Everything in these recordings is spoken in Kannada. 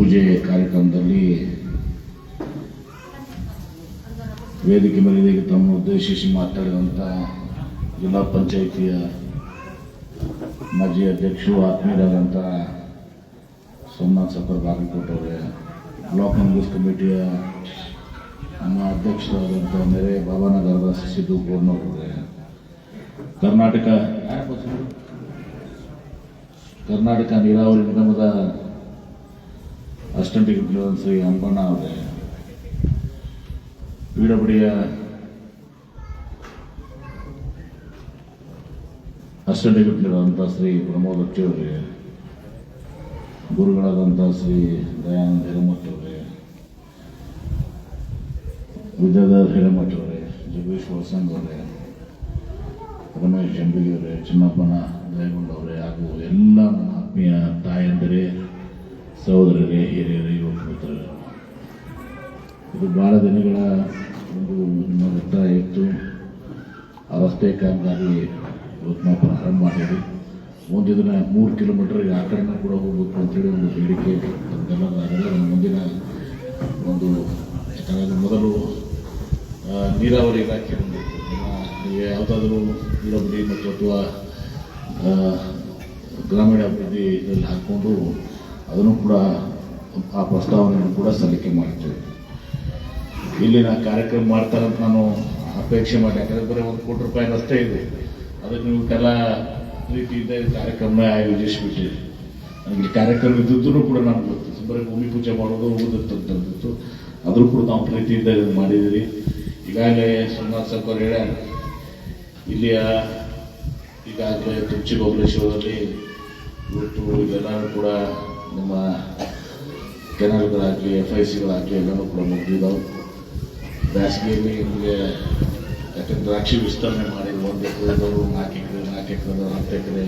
ಪೂಜೆ ಕಾರ್ಯಕ್ರಮದಲ್ಲಿ ವೇದಿಕೆ ಮೇಲೆ ತಮ್ಮ ಉದ್ದೇಶಿಸಿ ಮಾತಾಡಿದಂಥ ಜಿಲ್ಲಾ ಪಂಚಾಯಿತಿಯ ಮಾಜಿ ಅಧ್ಯಕ್ಷರು ಆತ್ಮೀಯರಾದಂಥ ಸೋಮನಾಥ್ ಸಕ್ಕರ್ ಬಾಗಲಕೋಟೆ ಅವರೇ, ಬ್ಲಾಕ್ ಕಾಂಗ್ರೆಸ್ ಕಮಿಟಿಯ ನಮ್ಮ ಅಧ್ಯಕ್ಷರಾದಂಥ ನೆರೆ ಬಾಬಾನಗರದ ಸಿದ್ದು ಗೋಡ್ನವರೇ, ಕರ್ನಾಟಕ ನೀರಾವರಿ ನಿಗಮದ ಅಸಿಸ್ಟೆಂಟ್ ಎಕ್ಸಿಕ್ಯೂಟಿವ್ ಶ್ರೀ ಹಂಪಣ್ಣ ಅವರೇ, ಪಿಡಬ್ಲ್ಯೂಡಿಯ ಅಸಿಸ್ಟೆಂಟ್ ಎಕ್ಸಿಕ್ಯೂಟಿವ್ ಆದಂಥ ಶ್ರೀ ಪ್ರಮೋದ್ ಅಚ್ಚಿ ಅವರೇ, ಗುರುಗಳಾದಂಥ ಶ್ರೀ ದಯಾನಂದ ಹಿರೇಮಠ ಅವರೇ, ವಿದ್ಯಾಧರ್ ಹಿರೇಮಠ ಅವರೇ, ಜಗದೀಶ್ ವಸಂತ್ ಅವರೇ, ರಮೇಶ್ ಜಂಬಿಗಿ ಅವರೇ, ಚಿನ್ನಪ್ಪನ ದಯಗೊಂಡ ಅವರೇ ಹಾಗೂ ಎಲ್ಲ ನನ್ನ ಆತ್ಮೀಯ ತಾಯಂದಿರೇ, ಸಹೋದರರೇ, ಹಿರಿಯರೇ, ಯುವಕ ಮಿತ್ರರೇ, ಇದು ಬಹಳ ದಿನಗಳ ಒಂದು ನಿಮ್ಮ ಒತ್ತಾಯ ಇತ್ತು. ಆ ರಸ್ತೆ ಕಾಮಗಾರಿ ಇವತ್ತು ನಾವು ಪ್ರಾರಂಭ ಮಾಡಿದ್ವಿ. ಒಂದು ದಿನ 3 ಕಿಲೋಮೀಟರ್ ಆ ಕಡೆನೂ ಕೂಡ ಹೋಗಬೇಕು ಅಂತೇಳಿ ಒಂದು ಬೇಡಿಕೆ ಅದೆಲ್ಲ ಮುಂದಿನ ಒಂದು ಯಾಕಂದರೆ ಮೊದಲು ನೀರಾವರಿ ಇಲಾಖೆ ಬಂದಿತ್ತು. ಯಾವುದಾದ್ರೂ ನೀರಾವರಿ ಮತ್ತು ಅಥವಾ ಗ್ರಾಮೀಣ ಅಭಿವೃದ್ಧಿ ಇದರಲ್ಲಿ ಹಾಕ್ಕೊಂಡು ಅದನ್ನು ಕೂಡ ಆ ಪ್ರಸ್ತಾವನೆಯನ್ನು ಕೂಡ ಸಲ್ಲಿಕೆ ಮಾಡ್ತೇವೆ. ಇಲ್ಲಿನ ಕಾರ್ಯಕ್ರಮ ಮಾಡ್ತಾರಂತ ನಾನು ಅಪೇಕ್ಷೆ ಮಾಡಿ, ಯಾಕಂದರೆ ಬರೀ ₹1 ಕೋಟಿ ರಸ್ತೆ ಇದೆ, ಅದಕ್ಕೆ ನೀವು ಕೆಲ ರೀತಿಯಿಂದ ಕಾರ್ಯಕ್ರಮ ಆಯೋಜಿಸಿಬಿಟ್ಟಿರಿ. ನನಗೆ ಕಾರ್ಯಕ್ರಮ ಇದ್ದಿದ್ದು ಕೂಡ ನನಗೆ ಗೊತ್ತು, ಬರೀ ಭೂಮಿ ಪೂಜೆ ಮಾಡೋದು ಹೋಗುದಿತ್ತು, ಅದರೂ ಕೂಡ ನಾವು ಪ್ರೀತಿಯಿಂದ ಮಾಡಿದ್ದೀರಿ. ಈಗಾಗಲೇ ಸೋಮನಾಥ್ ಸಕ್ಕರ್ ಹೇಳ್ಯಾರ, ಇಲ್ಲಿಯ ಈಗಾಗಲೇ ತುರ್ಚಿ ಬಬಲೇಶ್ವರದಲ್ಲಿ ಇವತ್ತು ಇದೆಲ್ಲರೂ ಕೂಡ ನಮ್ಮ ಕೆನಾಲ್ಗಳಾಗಲಿ FICಗಳಾಗಲಿ ಎಲ್ಲನೂ ಕೂಡ ಮುಗಿದಿದ್ದಾವೆ. ಬೇಸಿಗೆಯಲ್ಲಿ ನಿಮಗೆ ಯಾಕಂದ್ರೆ ದ್ರಾಕ್ಷಿ ವಿಸ್ತರಣೆ ಮಾಡಿದ್ರು, 1 ಎಕರೆದವರು 4 ಎಕರೆ 4 ಎಕರೆದವರು 10 ಎಕರೆ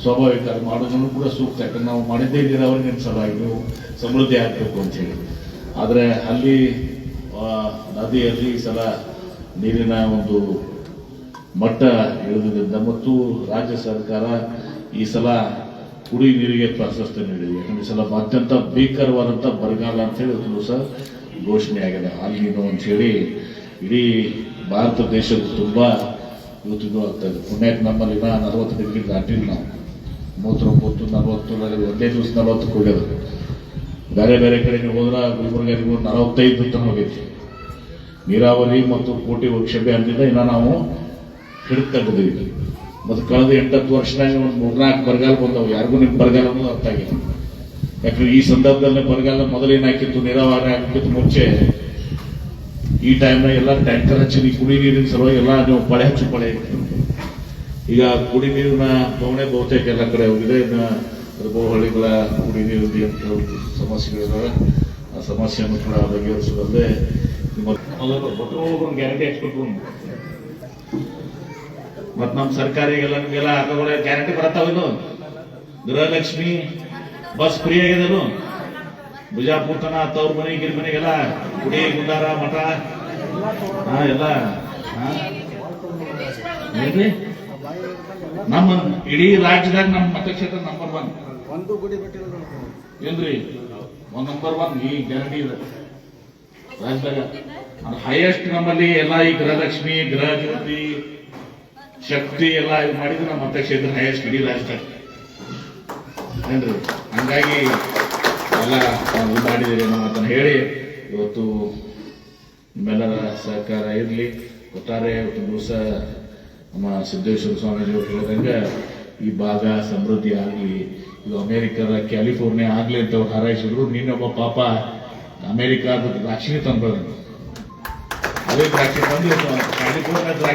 ಸ್ವಾಭಾವಿಕ ಅದು ಮಾಡೋದನ್ನು ಕೂಡ ಸೂಕ್ತ. ಯಾಕಂದ್ರೆ ನಾವು ಮಾಡಿದ್ದೇ ನೀರಾವರಿ ಸಲುವಾಗಿ ನೀವು ಸಮೃದ್ಧಿ ಆಗಬೇಕು ಅಂತೇಳಿ. ಆದರೆ ಅಲ್ಲಿ ನದಿಯಲ್ಲಿ ಈ ಸಲ ನೀರಿನ ಒಂದು ಮಟ್ಟ ಇಳಿದ್ರಿಂದ ಮತ್ತು ರಾಜ್ಯ ಸರ್ಕಾರ ಈ ಸಲ ಕುಡಿ ನೀರಿಗೆ ಪ್ರಾಶಸ್ತ್ಯ ನೀಡಿದೆ. ಯಾಕಂದ್ರೆ ಈ ಸಲ ಅತ್ಯಂತ ಭೀಕರವಾದಂಥ ಬರಗಾಲ ಅಂತೇಳಿ ಒಂದು ಸಹ ಘೋಷಣೆ ಆಗಿದೆ. ಅಲ್ಲಿನೋ ಅಂಥೇಳಿ ಇಡೀ ಭಾರತ ದೇಶದ ತುಂಬ ಇವತ್ತು ಇದು ಆಗ್ತಾ ಇದೆ. ಪುಣ್ಯಕ್ಕೆ ನಮ್ಮಲ್ಲಿ 40 ಡಿಗ್ರಿ ದಾಟಿಲ್ಲ. ನಾವು 39, 40 ಒಂದೇ ದಿವಸ 40ಕ್ಕೆ ಹೋಗ್ಯದ. ಬೇರೆ ಬೇರೆ ಕಡೆ ನೀವು ಹೋದ್ರೆ ಗುಲ್ಬರ್ಗ 45 ತನಕ ಹೋಗೈತಿ. ನೀರಾವರಿ ಮತ್ತು ಕೋಟಿ ವೃಕ್ಷಭೆ ಅಂತಿದ್ದ ಇನ್ನು ನಾವು ಹಿಡಿದು ತೆಗೆದಿದ್ದೀವಿ. ಮತ್ತು ಕಳೆದ 8-10 ವರ್ಷನಾಗ ಒಂದು 3-4 ಬರಗಾಲ ಬಂದವು. ಯಾರಿಗೂ ನಿಮ್ಮ ಬರಗಾಲ ಅನ್ನೋದು ಅರ್ಥ ಆಗಿಲ್ಲ. ಯಾಕಂದ್ರೆ ಈ ಸಂದರ್ಭದಲ್ಲಿ ಬರಗಾಲ ಮೊದಲೇನಾಕಿತ್ತು, ನೀರಾವರಿ ಆಗಿತ್ತು ಮುಂಚೆ ಈ ಟೈಮ್ನಾಗ ಎಲ್ಲ ಟ್ಯಾಂಕರ್ ಹಚ್ಚಿ ಕುಡಿ ನೀರಿನ ಸಲುವಾಗಿ ಎಲ್ಲ ನೀವು ಪಳೆ ಹಚ್ಚಿ ಪಳೆ ಇತ್ತು. ಈಗ ಕುಡಿ ನೀರಿನ ಬವಣೆ ಬಹುತೇಕ ಎಲ್ಲ ಕಡೆ ಹೋಗಿದೆ. ಬಹುಹಳ್ಳಿಗಳ ಕುಡಿ ನೀರಿನ ಅಂತ ಸಮಸ್ಯೆಗಳಿದಾವೆ. ಆ ಸಮಸ್ಯೆಯನ್ನು ಕೂಡ ಬಗೆಹರಿಸುವುದಲ್ಲದೆ ಒಂದು ಗ್ಯಾರಂಟಿ ಹಾಕ್ಬೇಕು. ಮತ್ತು ನಮ್ಮ ಸರ್ಕಾರಿಗೆಲ್ಲ ನಿಮಗೆಲ್ಲ ಆಟೋಗಳ ಗ್ಯಾರಂಟಿ ಬರತ್ತಾವಿಲ್ಲ. ಗೃಹಲಕ್ಷ್ಮಿ ಬಸ್ ಫ್ರೀ ಆಗಿದನು. ಬಿಜಾಪುರ ತನ ತವ್ರ ಮನೆ ಗಿರ್ಮನೆಗೆಲ್ಲ ಗುಡಿ ಗುಂಡಾರ ಮಠ ಎಲ್ಲ ಏನ್ರಿ ನಮ್ಮ ಇಡೀ ರಾಜ್ಯದಾಗ ನಮ್ಮ ಮತಕ್ಷೇತ್ರ ನಂಬರ್ 1 ಏನ್ರಿ ನಂಬರ್ 1 ಈ ಗ್ಯಾರಂಟಿ ಇದೆ ರಾಜ್ಯದಾಗ. ಹೈಯೆಸ್ಟ್ ನಮ್ಮಲ್ಲಿ ಎಲ್ಲ ಈ ಗೃಹಲಕ್ಷ್ಮಿ, ಗೃಹ ಜ್ಯೋತಿ, ಶಕ್ತಿ ಎಲ್ಲ ಇದು ಮಾಡಿದ್ರೆ ನಮ್ಮ ಮತಕ್ಷೇತ್ರ ಹೈಯೆಸ್ಟ್ ಇಡೀ ರಾಜ್ಯದಾಗ ಏನ್ರಿ. ಹಂಗಾಗಿ ಎಲ್ಲ ಇದು ಮಾಡಿದ್ದೀರಿ ನಮ್ಮ ಮಾತನ್ನು ಹೇಳಿ ಇವತ್ತು ನಿಮ್ಮೆಲ್ಲರ ಸಹಕಾರ ಇರಲಿ. ಒಟ್ಟಾರೆ ಇವತ್ತು ದಿವಸ ನಮ್ಮ ಸಿದ್ದೇಶ್ವರ ಸ್ವಾಮೀಜಿಯವರು ಹೇಳಿದಂಗೆ ಈ ಭಾಗ ಸಮೃದ್ಧಿ ಆಗಲಿ, ಇದು ಅಮೇರಿಕಾದ ಕ್ಯಾಲಿಫೋರ್ನಿಯಾ ಆಗಲಿ ಅಂತ ಅವ್ರು ಹಾರೈಸಿದ್ರು. ನೀನೊಬ್ಬ ಪಾಪ ಅಮೇರಿಕಾದ ದ್ರಾಕ್ಷಿ ತಂದು ಅದೇ ದ್ರಾಕ್ಷಿ ತಂದು ಕ್ಯಾಲಿಫೋರ್ನಿಯಾ ದ್ರಾಕ್ಷಿ